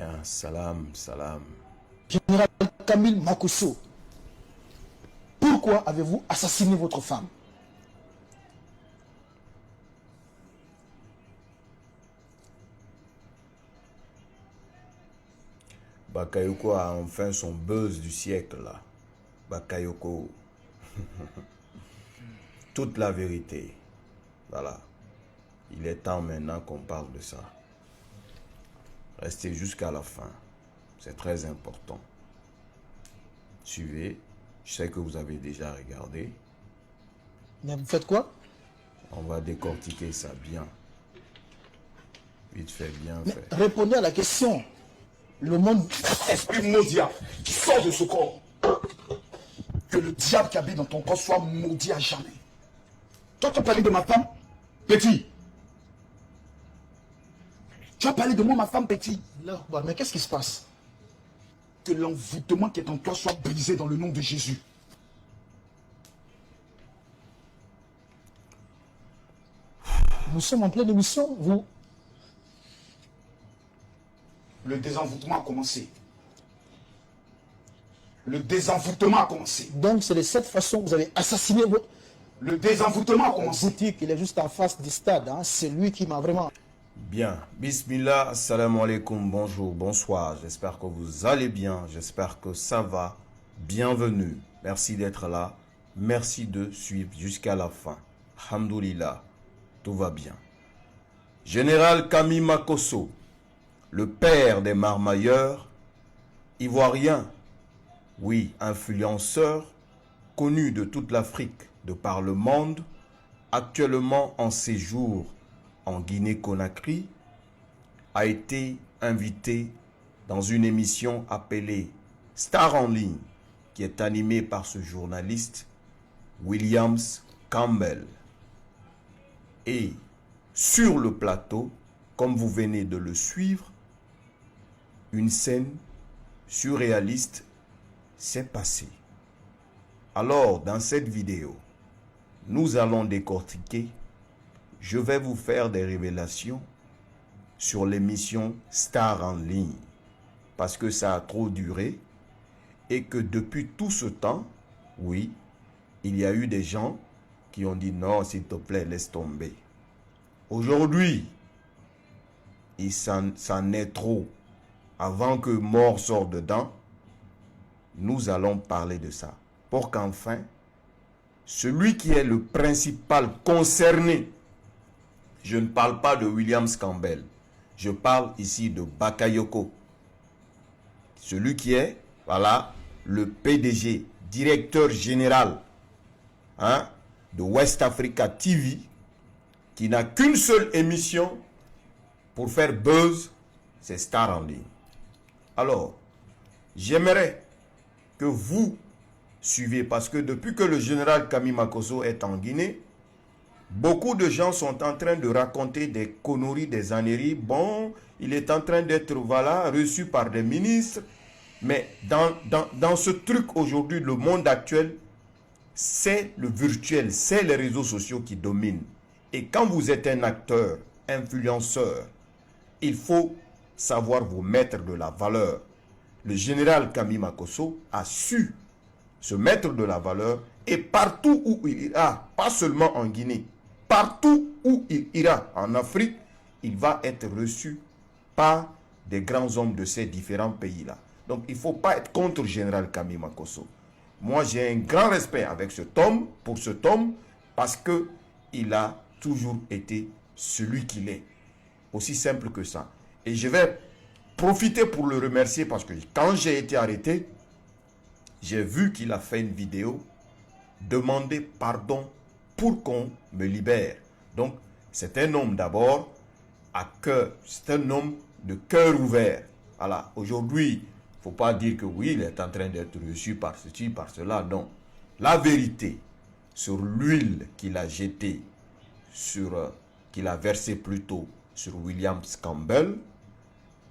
Bien, salam, salam. Général Camille Makosso, pourquoi avez-vous assassiné votre femme? Bakayoko a enfin son buzz du siècle là. Bakayoko. Toute la vérité. Voilà. Il est temps maintenant qu'on parle de ça. Restez jusqu'à la fin. C'est très important. Suivez. Je sais que vous avez déjà regardé. Mais vous faites quoi? On va décortiquer ça bien. Vite fait, bien Mais fait. répondez à la question. Le monde... Esprit maudit, sors de ce corps. Que le diable qui habite dans ton corps soit maudit à jamais. Toi, tu as parlé de ma femme, petit. Tu as parlé de moi, ma femme, petit. Là, mais qu'est-ce qui se passe? Que l'envoûtement qui est en toi soit brisé dans le nom de Jésus. Nous sommes en pleine émission, vous... Le désenvoûtement a commencé. Le désenvoûtement a commencé. Donc c'est de cette façon que vous avez assassiné votre... Le désenvoûtement a commencé. boutique, il est juste en face du stade. Hein. C'est lui qui m'a vraiment... Bien. Bismillah, assalamu alaikum, bonjour, bonsoir. J'espère que vous allez bien. J'espère que ça va. Bienvenue. Merci d'être là. Merci de suivre jusqu'à la fin. Alhamdoulilah. Tout va bien. Général Camille Makosso, le père des marmailleurs, ivoirien, oui, influenceur, connu de toute l'Afrique, de par le monde, actuellement en séjour en Guinée-Conakry, a été invité dans une émission appelée Star en ligne, qui est animée par ce journaliste Williams Campbell. Et sur le plateau, comme vous venez de le suivre, une scène surréaliste s'est passée. Alors, dans cette vidéo, nous allons décortiquer. Je vais vous faire des révélations sur l'émission Star en ligne, parce que ça a trop duré et que depuis tout ce temps, oui, il y a eu des gens qui ont dit non, s'il te plaît, laisse tomber. Aujourd'hui, ça est trop. Avant que mort sorte dedans, nous allons parler de ça. Pour qu'enfin, celui qui est le principal concerné, je ne parle pas de Williams Campbell, je parle ici de Bakayoko. Celui qui est, voilà, le PDG, directeur général de West Africa TV, qui n'a qu'une seule émission pour faire buzz, c'est Star en ligne. Alors, j'aimerais que vous suivez, parce que depuis que le général Camille Makosso est en Guinée, beaucoup de gens sont en train de raconter des conneries, des âneries. Bon, il est en train d'être, voilà, reçu par des ministres. Mais dans ce truc aujourd'hui, le monde actuel, c'est le virtuel, c'est les réseaux sociaux qui dominent. Et quand vous êtes un acteur, influenceur, il faut savoir vous mettre de la valeur. Le général Camille Makosso a su se mettre de la valeur et partout où il ira, pas seulement en Guinée, partout où il ira en Afrique, il va être reçu par des grands hommes de ces différents pays-là. Donc il ne faut pas être contre le général Camille Makosso. Moi j'ai un grand respect avec cet homme, pour cet homme, parce qu'il a toujours été celui qu'il est. Aussi simple que ça. Et je vais profiter pour le remercier parce que quand j'ai été arrêté, j'ai vu qu'il a fait une vidéo demander pardon pour qu'on me libère. Donc, c'est un homme d'abord à cœur, c'est un homme de cœur ouvert. Voilà, aujourd'hui, il ne faut pas dire que oui, il est en train d'être reçu par ceci, par cela, non. La vérité sur l'huile qu'il a jetée, qu'il a versée plutôt sur Williams Campbell,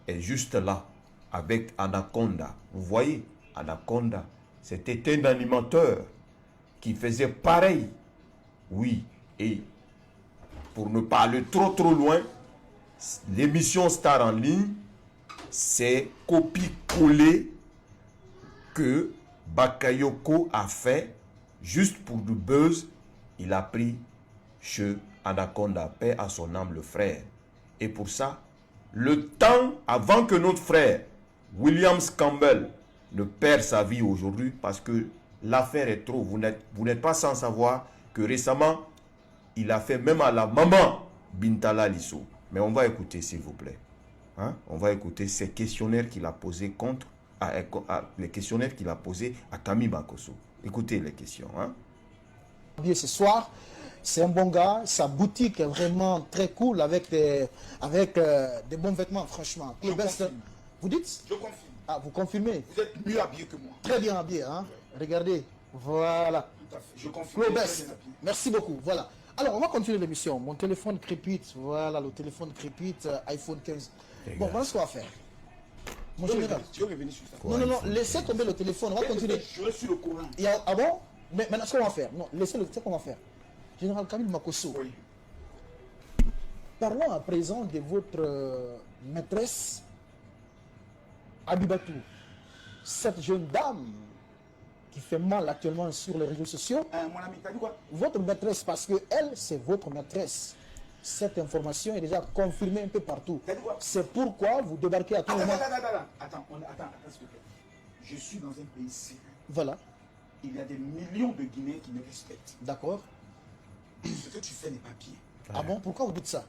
est juste là, avec Anaconda. Vous voyez, Anaconda, c'était un animateur qui faisait pareil. Oui, et pour ne pas aller trop loin, l'émission Star en ligne c'est copie-coller que Bakayoko a fait juste pour du buzz. Il a pris chez Anaconda, paix à son âme, le frère. Et pour ça, le temps avant que notre frère Williams Campbell ne perd sa vie aujourd'hui, parce que l'affaire est trop. Vous n'êtes pas sans savoir que récemment, il a fait même à la maman Bintala Lisso. Mais on va écouter, s'il vous plaît. Hein? On va écouter ces questionnaires qu'il a posés les questionnaires qu'il a posés à Camille Bakosso. Écoutez les questions. Hein? Ce soir, c'est un bon gars. Sa boutique est vraiment très cool avec des bons vêtements, franchement. Je confirme. Vous dites? Je confirme. Ah, vous confirmez? Vous êtes mieux habillé que moi. Très bien habillé, hein? Regardez. Voilà. Tout à fait. Je confirme. Pro Best. Merci beaucoup. Voilà. Alors, on va continuer l'émission. Mon téléphone crépite. Voilà, le téléphone crépite, iPhone 15. Bon, voilà ce qu'on va faire. Mon général. Tu veux revenir sur ça? Non, laissez tomber le téléphone. On va continuer. Je suis le courant. Ah bon? Mais maintenant, ce qu'on va faire. Non, laissez-le. C'est ce qu'on va faire. Général Camille Bakosso. Oui. Parlons à présent de votre maîtresse, Abibatou. Cette jeune dame qui fait mal actuellement sur les réseaux sociaux. Mon ami, t'as dit quoi? Votre maîtresse, parce que elle, c'est votre maîtresse. Cette information est déjà confirmée un peu partout. T'as dit quoi? C'est pourquoi vous débarquez à tout moment. Attends, s'il te plaît. Je suis dans un pays sérieux. Voilà, Il y a des millions de Guinéens qui me respectent. d'accord. Ce que tu fais n'est pas bien. Ah bon, pourquoi vous dites ça?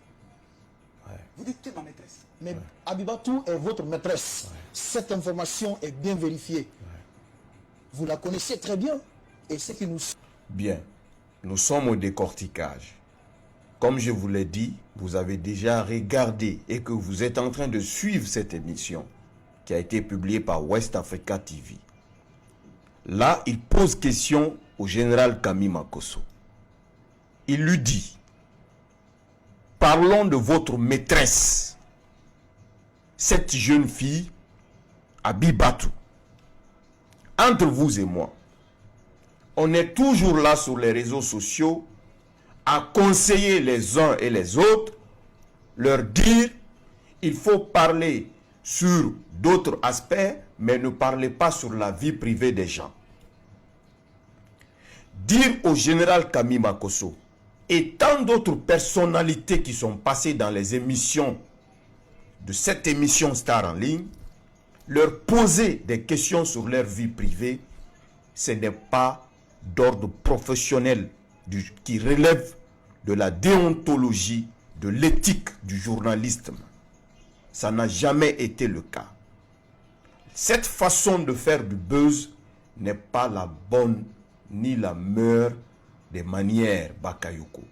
Vous dites que tu es ma maîtresse. Mais Abibatou est votre maîtresse. Cette information est bien vérifiée. Vous la connaissez très bien. Et ce qui nous... Bien, nous sommes au décortiquage. Comme je vous l'ai dit, vous avez déjà regardé et que vous êtes en train de suivre cette émission qui a été publiée par West Africa TV. Là, il pose question au général Camille Bakosso. Il lui dit, parlons de votre maîtresse, cette jeune fille, Abibatou. Entre vous et moi, on est toujours là sur les réseaux sociaux à conseiller les uns et les autres, leur dire, il faut parler sur d'autres aspects, mais ne parlez pas sur la vie privée des gens. Dire au général Camille Bakosso et tant d'autres personnalités qui sont passées dans les émissions de cette émission Star en ligne, leur poser des questions sur leur vie privée, ce n'est pas d'ordre professionnel qui relève de la déontologie, de l'éthique du journalisme. Ça n'a jamais été le cas. Cette façon de faire du buzz n'est pas la bonne ni la meilleure des manières, Bakayoko.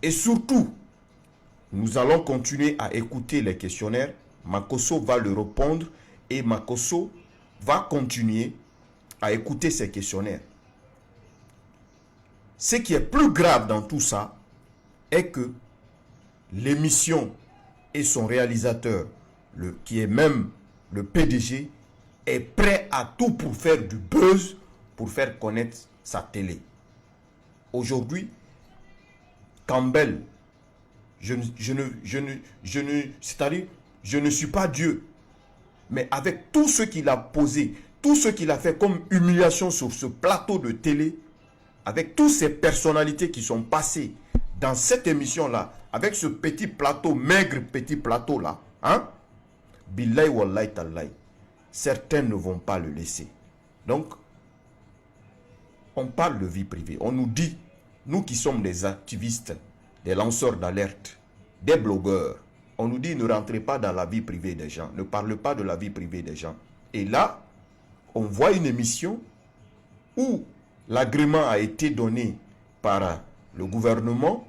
Et surtout, nous allons continuer à écouter les questionnaires. Bakosso va le répondre et Bakosso va continuer à écouter ces questionnaires. Ce qui est plus grave dans tout ça est que l'émission et son réalisateur, qui est même le PDG, est prêt à tout pour faire du buzz, pour faire connaître sa télé. Aujourd'hui, Campbell, c'est-à-dire, je ne suis pas Dieu, mais avec tout ce qu'il a posé, tout ce qu'il a fait comme humiliation sur ce plateau de télé, avec toutes ces personnalités qui sont passées dans cette émission-là, avec ce petit plateau, maigre petit plateau-là, hein, Billahi wallahi tallahi, certains ne vont pas le laisser. Donc, on parle de vie privée. On nous dit, nous qui sommes des activistes, des lanceurs d'alerte, des blogueurs, on nous dit ne rentrez pas dans la vie privée des gens, ne parlez pas de la vie privée des gens. Et là, on voit une émission où l'agrément a été donné par le gouvernement,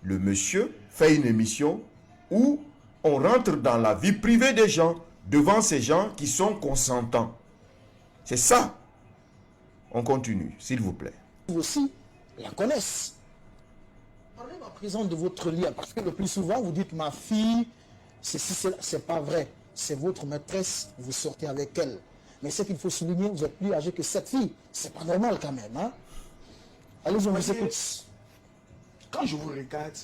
le monsieur fait une émission où on rentre dans la vie privée des gens, devant ces gens qui sont consentants. C'est ça. On continue, s'il vous plaît. Vous aussi la connaissent. Parlez à présent de votre lien, parce que le plus souvent, vous dites, ma fille, c'est pas vrai. C'est votre maîtresse, vous sortez avec elle. Mais ce qu'il faut souligner, vous êtes plus âgé que cette fille. C'est pas normal quand même. Hein? Allez-y, on vous écoute. Quand je vous regarde,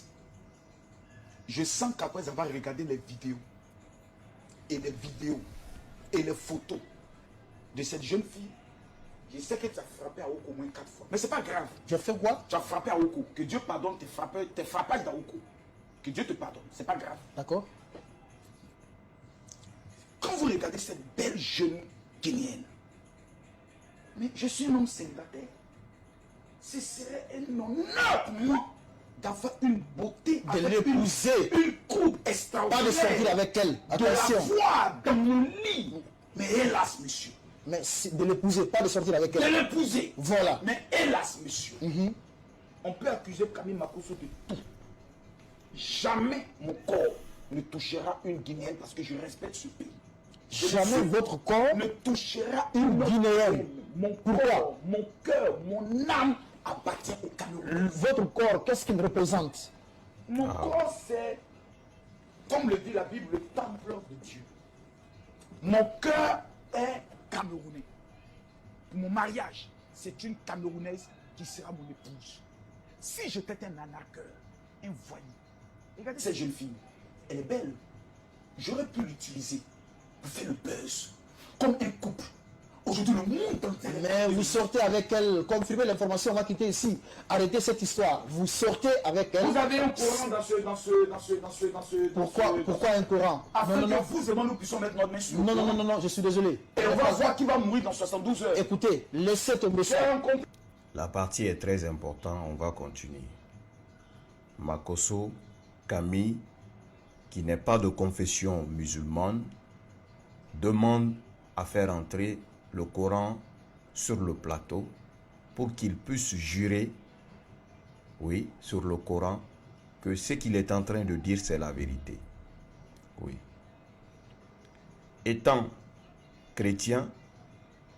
je sens qu'après avoir regardé les vidéos et les vidéos et les photos de cette jeune fille, je sais que tu as frappé à Oko au moins 4 fois. Mais c'est pas grave. J'ai fait quoi? Tu as frappé à Oko. Que Dieu pardonne tes frappages d'Oko. Que Dieu te pardonne. C'est pas grave. D'accord. Quand vous regardez cette belle jeune Guinéenne, mais je suis un homme célibataire. Ce serait un honneur pour moi d'avoir une beauté, De l'épouser. une coupe extraordinaire. Pas de sortir avec elle. De Attention. la voir dans mon lit. Mais hélas, monsieur. Mais de l'épouser, pas de sortir avec De elle. l'épouser. Voilà. Mais hélas, monsieur. On peut accuser Camille Makosso de tout. Jamais mon corps ne touchera une Guinéenne parce que je respecte ce pays. Jamais votre corps ne touchera une Guinéenne. Mon Pourquoi? corps, mon cœur, mon âme appartient au Cameroun. Votre corps, qu'est-ce qu'il représente? Mon corps, c'est, comme le dit la Bible, le temple de Dieu. Mon cœur est camerounais. Pour mon mariage, c'est une Camerounaise qui sera mon épouse. Si j'étais un arnaqueur, un voyou, regardez cette jeune fille, elle est belle. J'aurais pu l'utiliser pour faire le buzz, comme un couple. Aujourd'hui, le monde entier. Mais vous sortez avec elle, confirmez l'information, on va quitter ici. Arrêtez cette histoire. Vous sortez avec elle. Vous avez un courant dans ce... Pourquoi un courant? Afin que vous et moi, nous puissions mettre notre main sur le Non, courant. non, je suis désolé. Et on va voir qui va mourir dans 72 heures. Écoutez, laissez tomber ça. La partie est très importante, on va continuer. Makosso, Camille, qui n'est pas de confession musulmane, demande à faire entrer le Coran sur le plateau pour qu'il puisse jurer, oui, sur le Coran, que ce qu'il est en train de dire, c'est la vérité. Oui. Étant chrétien,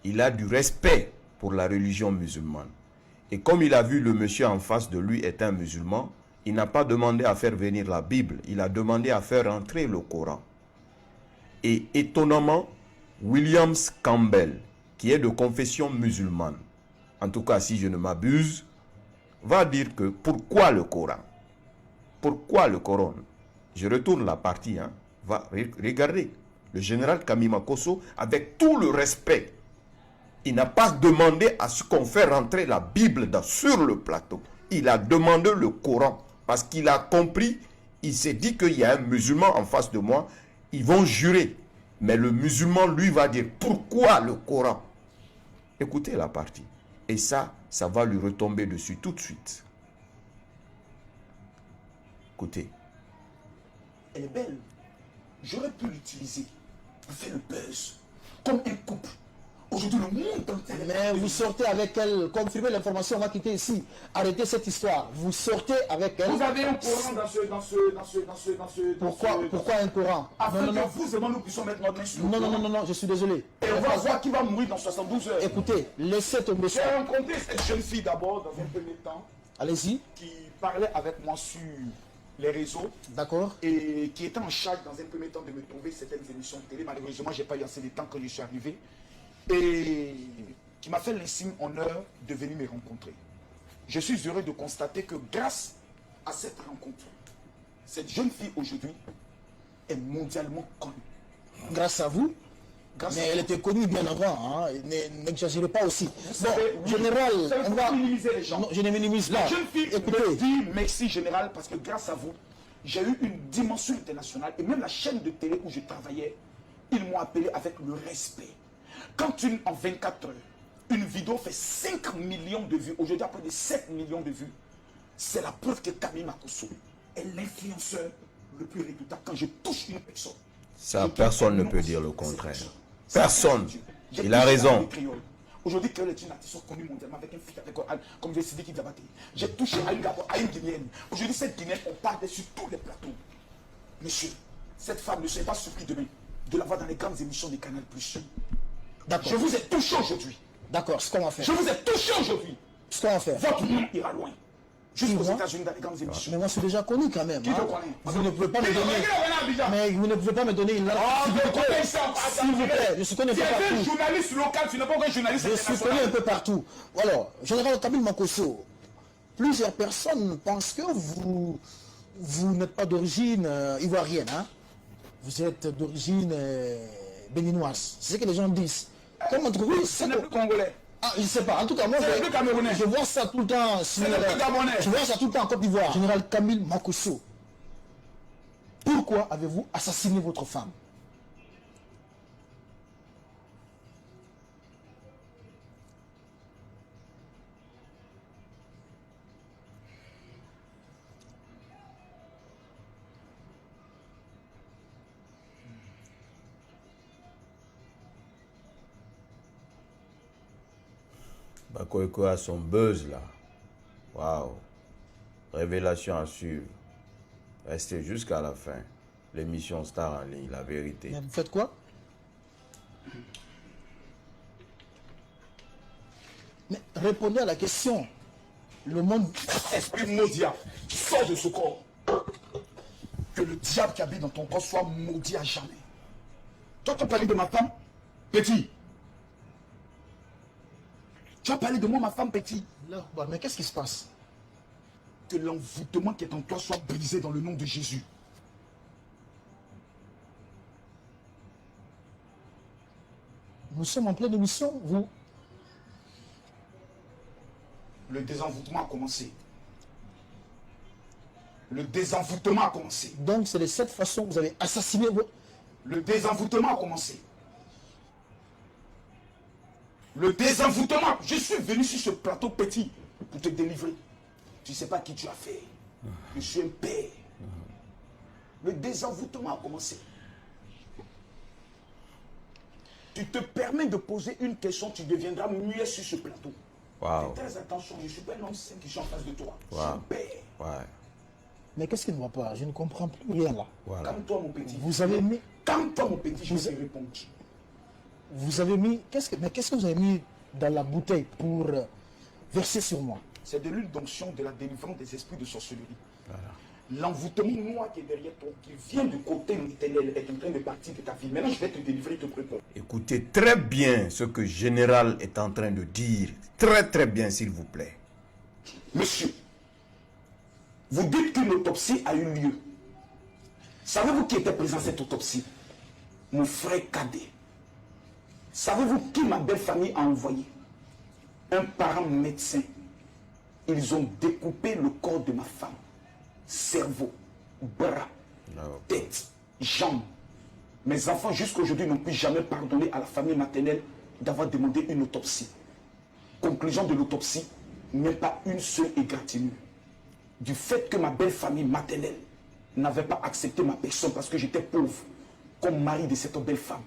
il a du respect pour la religion musulmane. Et comme il a vu le monsieur en face de lui est un musulman, il n'a pas demandé à faire venir la Bible, il a demandé à faire entrer le Coran. Et étonnamment, Williams Campbell, qui est de confession musulmane, en tout cas si je ne m'abuse, va dire que pourquoi le Coran? Pourquoi le Coran? Je retourne la partie, va regarder. Le général Camille Makosso, avec tout le respect, il n'a pas demandé à ce qu'on fait rentrer la Bible sur le plateau. Il a demandé le Coran parce qu'il a compris, il s'est dit qu'il y a un musulman en face de moi, ils vont jurer. Mais le musulman, lui, va dire, pourquoi le Coran? Écoutez la partie. Et ça va lui retomber dessus tout de suite. Écoutez. Elle est belle. J'aurais pu l'utiliser pour faire le buzz, comme un couple. Aujourd'hui, le monde entier. Mais vous sortez avec elle, confirmez l'information, on va quitter ici. Arrêtez cette histoire. Vous sortez avec elle. Vous avez un courant dans ce... Pourquoi un courant? Afin que vous et moi, nous puissions mettre notre main sur le courant. Non, je suis désolé. Et on va voir qui va mourir dans 72 heures. Écoutez, laissez tomber J'ai ça. rencontré cette jeune fille d'abord, dans un premier temps, Allez-y. qui parlait avec moi sur les réseaux. D'accord. Et qui était en charge dans un premier temps de me trouver certaines émissions de télé. Malheureusement, je n'ai pas eu assez de temps quand je suis arrivé. Et qui m'a fait l'insigne honneur de venir me rencontrer. Je suis heureux de constater que grâce à cette rencontre, cette jeune fille aujourd'hui est mondialement connue. Grâce à vous. Grâce Mais à elle vous. était connue bien avant. N'exagérez pas aussi. Bon, savez, oui, général, vous savez, on faut va... minimiser les gens. Non, je ne minimise pas. La jeune fille Écoutez, me dit merci général parce que grâce à vous, j'ai eu une dimension internationale et même la chaîne de télé où je travaillais, ils m'ont appelé avec le respect. Quand en 24 heures, une vidéo fait 5 millions de vues, aujourd'hui à près de 7 millions de vues, c'est la preuve que Camille Makosso est l'influenceur le plus redoutable. Quand je touche une personne, Ça, personne ne peut dire le contraire. Personne. Il a raison. Aujourd'hui, Créole est une artiste connue mondialement avec un feat avec comme je l'ai dit, Diabaté. J'ai touché à une Guinéenne. Aujourd'hui, cette Guinéenne, on parle sur tous les plateaux. Monsieur, cette femme ne serait pas surpris demain de la voir dans les grandes émissions des Canal+. d'accord. Je vous ai touché aujourd'hui. D'accord, ce qu'on va faire. Je vous ai touché aujourd'hui. Ce qu'on va faire. Votre nom ira loin. Jusqu'aux Moi États-Unis dans les grandes émissions. Mais moi, je suis déjà connu quand même. Qui te connaît? Vous ne pouvez pas me Qui te donner... connaît? Mais vous ne pouvez pas me donner une... Ah, S'il vous plaît, s'il vous plaît, je suis connu un Tu peu es un partout. journaliste local, tu n'es pas un journaliste Je suis connu un international. peu partout. Alors, général Camille Makosso, plusieurs personnes pensent que vous n'êtes pas d'origine ivoirienne. Hein? vous êtes d'origine béninoise. C'est ce que les gens disent. Comment trouver Ce n'est plus congolais. Ah, je ne sais pas. En tout cas, moi, C'est le plus camerounais. je vois ça tout le temps. C'est le plus gabonais. Je vois ça tout le temps en Côte d'Ivoire. Général Camille Makosso, pourquoi avez-vous assassiné votre femme? Bakoeko a son buzz là. Waouh. Révélation à suivre. Restez jusqu'à la fin. L'émission Star en ligne, la vérité. Mais vous faites quoi? Mais répondez à la question. Le monde... Esprit maudit, sors de ce corps. Que le diable qui habite dans ton corps soit maudit à jamais. Toi, tu as parlé de ma femme, petit. Tu as parlé de moi, ma femme, petit. Là, bah, mais qu'est-ce qui se passe? Que l'envoûtement qui est en toi soit brisé dans le nom de Jésus. Nous sommes en pleine émission, vous... Le désenvoûtement a commencé. Le désenvoûtement a commencé. Donc c'est de cette façon que vous avez assassiné votre... Le désenvoûtement a commencé. Le désenvoûtement. Je suis venu sur ce plateau petit pour te délivrer. Tu ne sais pas qui tu as fait. Je suis un père. Le désenvoûtement a commencé. Tu te permets de poser une question, tu deviendras muet sur ce plateau. Waouh. Fais très attention, je ne suis pas un homme saint qui est en face de toi. Je suis Waouh. un père. Ouais. Mais qu'est-ce qui ne va pas? Je ne comprends plus rien là. Voilà. Calme-toi mon petit. Vous avez mis... Calme-toi mon petit, je vais te répondre. Vous avez mis... Mais qu'est-ce que vous avez mis dans la bouteille pour verser sur moi? C'est de l'huile d'onction de la délivrance des esprits de sorcellerie. L'envoûtement noir qui est derrière toi, qui vient du côté éternel, est en train de partir de ta vie. Maintenant, je vais te délivrer, te préparer. Écoutez très bien ce que Général est en train de dire. Très très bien, s'il vous plaît. Monsieur, vous dites qu'une autopsie a eu lieu. Savez-vous qui était présent à cette autopsie? Mon frère cadet. Savez-vous qui ma belle famille a envoyé? Un parent médecin. Ils ont découpé le corps de ma femme. Cerveau, bras, tête, jambes. Mes enfants jusqu'à aujourd'hui n'ont plus jamais pardonné à la famille maternelle d'avoir demandé une autopsie. Conclusion de l'autopsie, même pas une seule égratignure. Du fait que ma belle famille maternelle n'avait pas accepté ma personne parce que j'étais pauvre, comme mari de cette belle femme,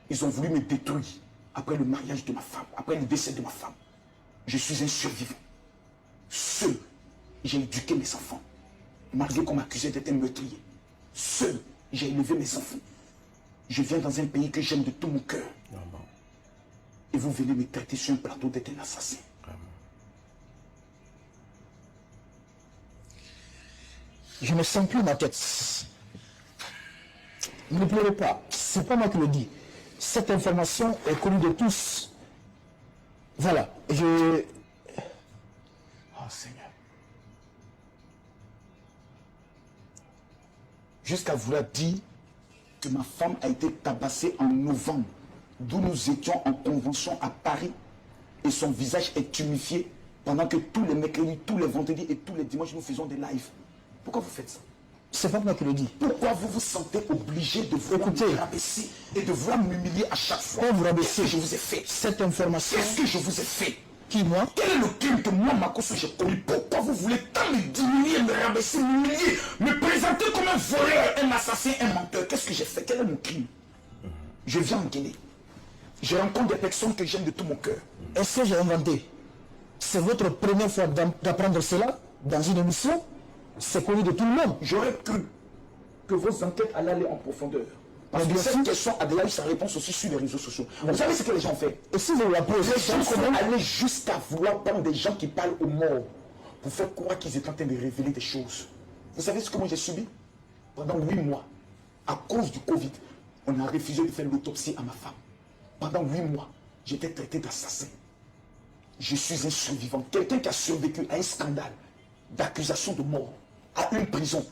ils ont voulu me détruire après le mariage de ma femme, après le décès de ma femme. Je suis un survivant. Seul, j'ai éduqué mes enfants. Malgré qu'on m'accusait d'être un meurtrier. Seul, j'ai élevé mes enfants. Je viens dans un pays que j'aime de tout mon cœur. Et vous venez me traiter sur un plateau d'être un assassin. Je ne sens plus ma tête. Ne pleurez pas. C'est pas moi qui le dis. Cette information est connue de tous. Voilà. Oh Seigneur. Jusqu'à vouloir dire que ma femme a été tabassée en novembre, d'où nous étions en convention à Paris, et son visage est tuméfié pendant que tous les mercredis, tous les vendredis et tous les dimanches, nous faisons des lives. Pourquoi vous faites ça? C'est pas moi qui le dis. Pourquoi vous vous sentez obligé de vouloir me rabaisser et de vouloir m'humilier à chaque fois? Pourquoi vous rabaissez? Qu'est-ce que je vous ai fait? Cette information... Qu'est-ce que je vous ai fait? Qui, moi? Quel est le crime que moi, Makosso, j'ai commis? Pourquoi vous voulez tant me diminuer, me rabaisser, m'humilier, me présenter comme un voleur, un assassin, un menteur? Qu'est-ce que j'ai fait? Quel est mon crime? Je viens en Guinée. Je rencontre des personnes que j'aime de tout mon cœur. Est-ce que j'ai inventé? C'est votre première fois d'apprendre cela dans une émission? C'est connu de tout le monde. J'aurais cru que vos enquêtes allaient aller en profondeur. Parce que cette question a déjà eu sa réponse aussi sur les réseaux sociaux. Vous savez ce que les gens font? Et si vous la posez, les gens sont allés jusqu'à vouloir prendre des gens qui parlent aux morts pour faire croire qu'ils étaient en train de révéler des choses. Vous savez ce que moi j'ai subi? Pendant 8 mois, à cause du Covid, on a refusé de faire l'autopsie à ma femme. Pendant 8 mois, j'étais traité d'assassin. Je suis un survivant. Quelqu'un qui a survécu à un scandale d'accusation de mort, à une prison.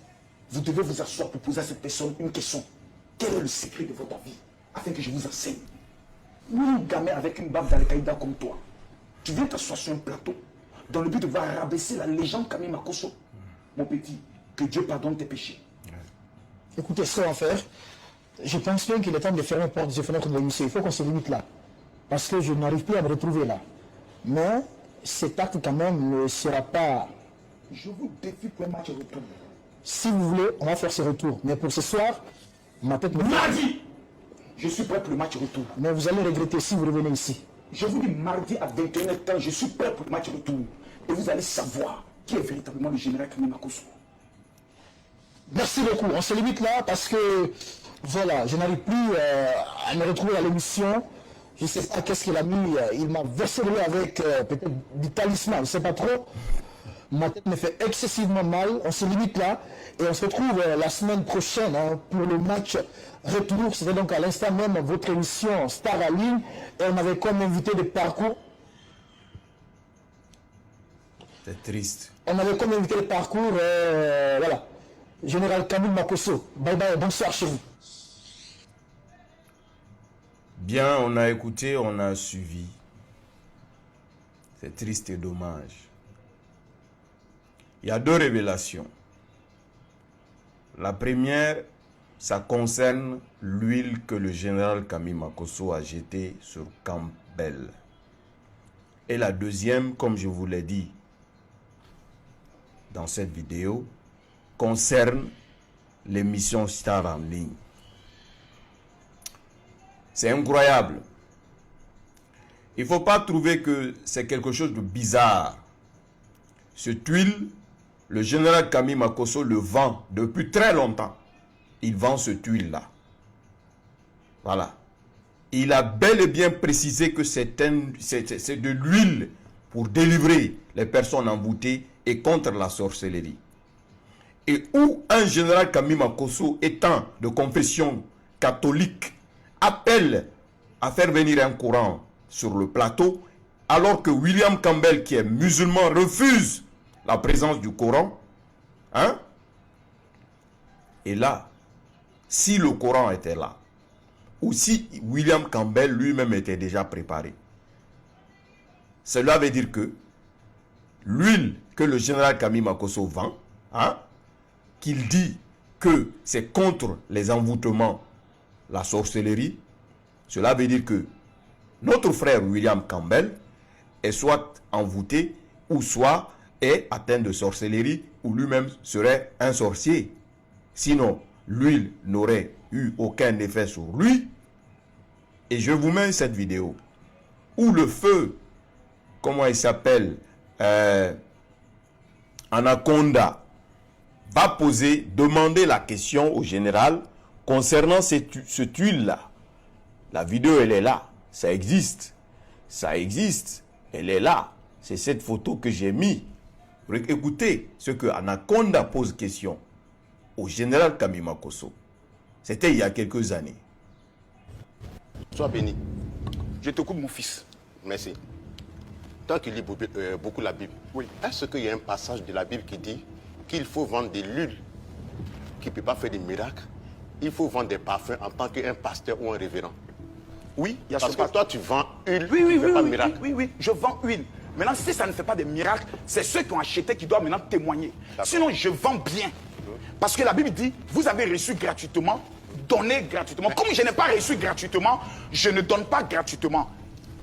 Vous devez vous asseoir pour poser à cette personne une question. Quel est le secret de votre vie afin que je vous enseigne? Oui, un gamin avec une barbe d'Al-Qaïda comme toi, tu viens t'asseoir sur un plateau dans le but de voir rabaisser la légende Camille Makosso. Mon petit, que Dieu pardonne tes péchés. Écoutez, ce qu'on va faire, je pense bien qu'il est temps de fermer la porte des fenêtres de l'émission. Il faut qu'on se limite là. Parce que je n'arrive plus à me retrouver là. Mais cet acte quand même ne sera pas... Je vous défie pour un match retour. Si vous voulez, on va faire ce retour. Mais pour ce soir, ma tête me... Mardi, je suis prêt pour le match retour. Mais vous allez regretter si vous revenez ici. Je vous dis mardi à 21h, je suis prêt pour le match retour. Et vous allez savoir qui est véritablement le général Camille Makosso. Merci beaucoup. On se limite là parce que, voilà, je n'arrive plus à me retrouver à l'émission. Je ne sais pas qu'est-ce qu'il a mis. Il m'a versé avec peut-être du talisman, je ne sais pas trop. Ma tête me fait excessivement mal. On se limite là et on se retrouve la semaine prochaine pour le match retour. C'était donc à l'instant même votre émission Star en ligne et on avait comme invité de parcours. C'est triste. On avait comme invité de parcours, voilà, Général Camille Makosso. Bye bye, bonsoir chez vous. Bien, on a écouté, on a suivi. C'est triste et dommage. Il y a deux révélations. La première, ça concerne l'huile que le général Camille Makosso a jetée sur Campbell. Et la deuxième, comme je vous l'ai dit dans cette vidéo, concerne l'émission Star en ligne. C'est incroyable. Il ne faut pas trouver que c'est quelque chose de bizarre. Cette huile, le général Camille Makosso le vend depuis très longtemps. Il vend cette huile-là. Voilà. Il a bel et bien précisé que c'est de l'huile pour délivrer les personnes envoûtées et contre la sorcellerie. Et où un général Camille Makosso, étant de confession catholique, appelle à faire venir un Coran sur le plateau, alors que William Campbell, qui est musulman, refuse la présence du Coran. Hein? Et là, si le Coran était là, ou si William Campbell lui-même était déjà préparé, cela veut dire que l'huile que le général Camille Makosso vend, hein, qu'il dit que c'est contre les envoûtements, la sorcellerie, cela veut dire que notre frère William Campbell est soit envoûté ou soit est atteint de sorcellerie ou lui-même serait un sorcier. Sinon, l'huile n'aurait eu aucun effet sur lui. Et je vous mets cette vidéo où le feu, comment il s'appelle, Anaconda, va poser, demander la question au général concernant cette huile-là. La vidéo, elle est là. Ça existe. Ça existe. Elle est là. C'est cette photo que j'ai mis. Écoutez ce que Anaconda pose question au général Camille Makosso. C'était il y a quelques années. Sois béni. Je te coupe mon fils. Merci. Toi qui lis beaucoup la Bible, Oui. est-ce qu'il y a un passage de la Bible qui dit qu'il faut vendre de l'huile qui ne peut pas faire des miracles? Il faut vendre des parfums en tant qu'un pasteur ou un révérend. Oui, il y a Parce ce que pas. toi, tu vends huile Oui, qui oui, ne fait oui, pas de oui, miracle. oui, oui, je vends huile. Maintenant, si ça ne fait pas des miracles, c'est ceux qui ont acheté qui doivent maintenant témoigner. Sinon, je vends bien. Parce que la Bible dit, vous avez reçu gratuitement, donnez gratuitement. Comme je n'ai pas reçu gratuitement, je ne donne pas gratuitement.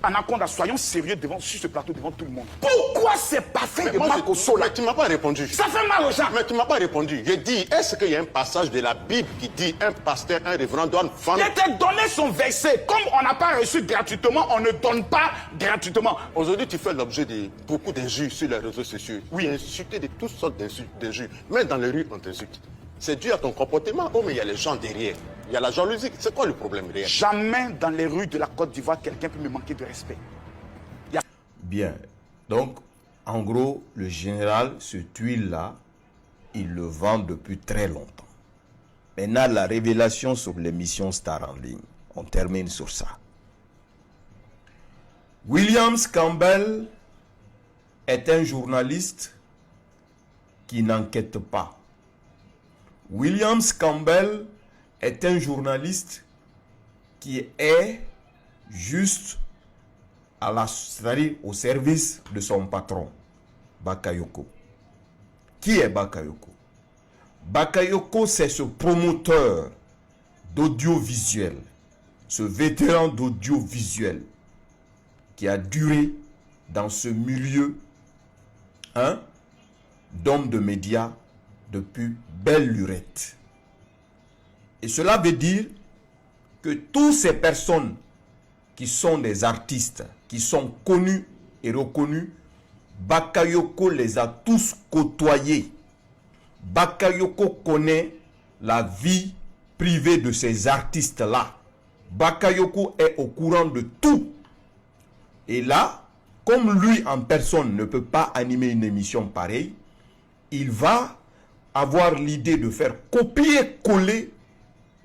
Anaconda, soyons sérieux sur ce plateau devant tout le monde. Pourquoi c'est pas fait de Makosso là? Mais tu ne m'as pas répondu. Ça fait mal aux gens. Mais tu ne m'as pas répondu. J'ai dit, est-ce qu'il y a un passage de la Bible qui dit un pasteur, un révérend doit vendre? Il était donné son verset. Comme on n'a pas reçu gratuitement, on ne donne pas gratuitement. Aujourd'hui, tu fais l'objet de beaucoup d'injures sur les réseaux sociaux. Oui, insulter de toutes sortes d'injures. Même dans les rues, on t'insulte. C'est dû à ton comportement. Oh, mais il y a les gens derrière. Il y a la jalousie. C'est quoi le problème derrière? Jamais dans les rues de la Côte d'Ivoire, quelqu'un peut me manquer de respect. Bien. Donc, en gros, le général, cette huile-là, il le vend depuis très longtemps. Maintenant, la révélation sur l'émission Star en ligne. On termine sur ça. William Campbell est un journaliste qui n'enquête pas. William Campbell est un journaliste qui est juste c'est-à-dire au service de son patron, Bakayoko. Qui est Bakayoko? Bakayoko, c'est ce promoteur d'audiovisuel, ce vétéran d'audiovisuel qui a duré dans ce milieu d'hommes de médias depuis belle lurette. Et cela veut dire que toutes ces personnes qui sont des artistes, qui sont connus et reconnus, Bakayoko les a tous côtoyés. Bakayoko connaît la vie privée de ces artistes-là. Bakayoko est au courant de tout. Et là, comme lui en personne ne peut pas animer une émission pareille, il va avoir l'idée de faire copier-coller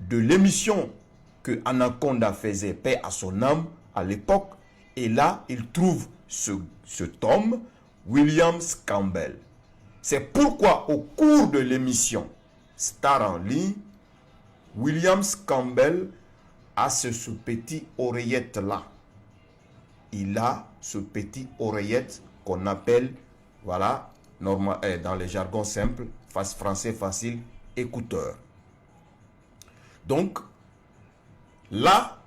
de l'émission que Anaconda faisait, paix à son âme, à l'époque. Et là, il trouve cet homme, Williams Campbell. C'est pourquoi, au cours de l'émission Star en ligne, Williams Campbell a ce petit oreillette-là. Il a ce petit oreillette qu'on appelle, voilà, dans les jargons simples, français facile, écouteur. Donc, là,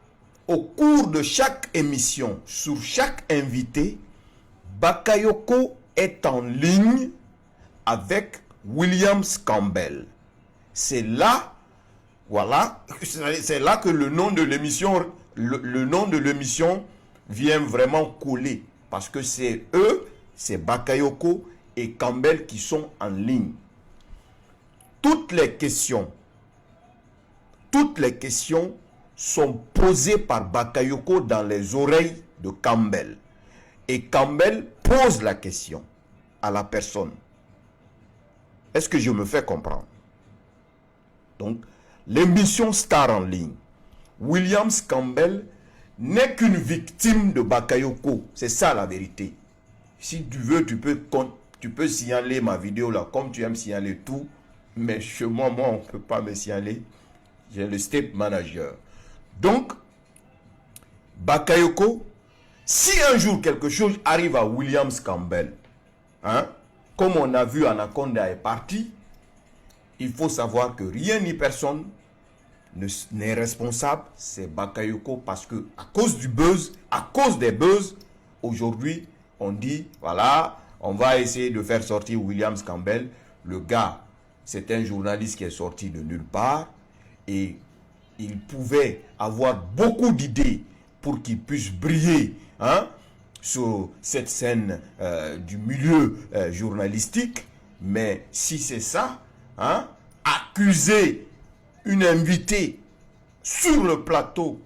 au cours de chaque émission, sur chaque invité, Bakayoko est en ligne avec Williams Campbell. C'est là, voilà, c'est là que le nom de l'émission, le nom de l'émission vient vraiment coller. Parce que c'est eux, c'est Bakayoko et Campbell qui sont en ligne. Toutes les questions sont posées par Bakayoko dans les oreilles de Campbell. Et Campbell pose la question à la personne. Est-ce que je me fais comprendre? Donc, l'émission Star en ligne, Williams Campbell n'est qu'une victime de Bakayoko. C'est ça la vérité. Si tu veux, tu peux signaler ma vidéo là, comme tu aimes signaler tout. Mais chez moi, on ne peut pas me signaler. J'ai le step manager. Donc, Bakayoko, si un jour quelque chose arrive à Williams Campbell, comme on a vu Anaconda est parti, il faut savoir que rien ni personne n'est responsable, c'est Bakayoko, parce que à cause du buzz, à cause des buzz, aujourd'hui, on dit, voilà, on va essayer de faire sortir Williams Campbell. Le gars, c'est un journaliste qui est sorti de nulle part et il pouvait avoir beaucoup d'idées pour qu'il puisse briller sur cette scène du milieu journalistique. Mais si c'est ça, accuser une invitée sur le plateau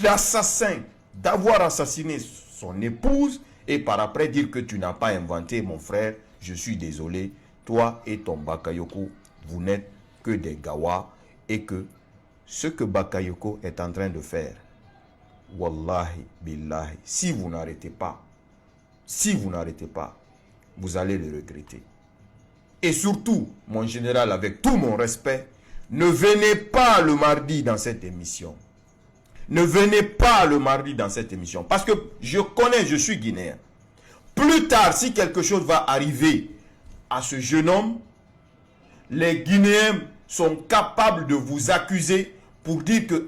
d'assassin, d'avoir assassiné son épouse, et par après dire que tu n'as pas inventé, mon frère, je suis désolé, toi et ton Bakayoko, vous n'êtes que des gawas, et que ce que Bakayoko est en train de faire, wallahi, billahi, si vous n'arrêtez pas, vous allez le regretter. Et surtout, mon général, avec tout mon respect, ne venez pas le mardi dans cette émission. Ne venez pas le mardi dans cette émission. Parce que je suis guinéen. Plus tard, si quelque chose va arriver à ce jeune homme, les Guinéens sont capables de vous accuser pour dire que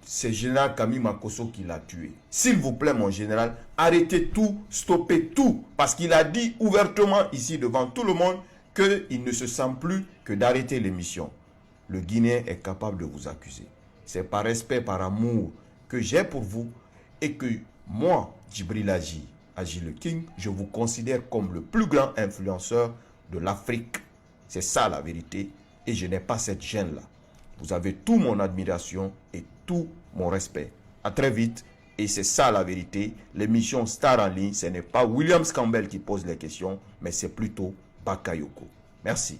c'est général Kami Makosso qui l'a tué. S'il vous plaît, mon général, arrêtez tout, stoppez tout. Parce qu'il a dit ouvertement ici devant tout le monde qu'il ne se sent plus que d'arrêter l'émission. Le Guinéen est capable de vous accuser. C'est par respect, par amour que j'ai pour vous et que moi, Djibril Agi le King, je vous considère comme le plus grand influenceur de l'Afrique. C'est ça la vérité et je n'ai pas cette gêne-là. Vous avez toute mon admiration et tout mon respect. À très vite et c'est ça la vérité. L'émission Star en ligne, ce n'est pas Williams Campbell qui pose les questions, mais c'est plutôt Bakayoko. Merci.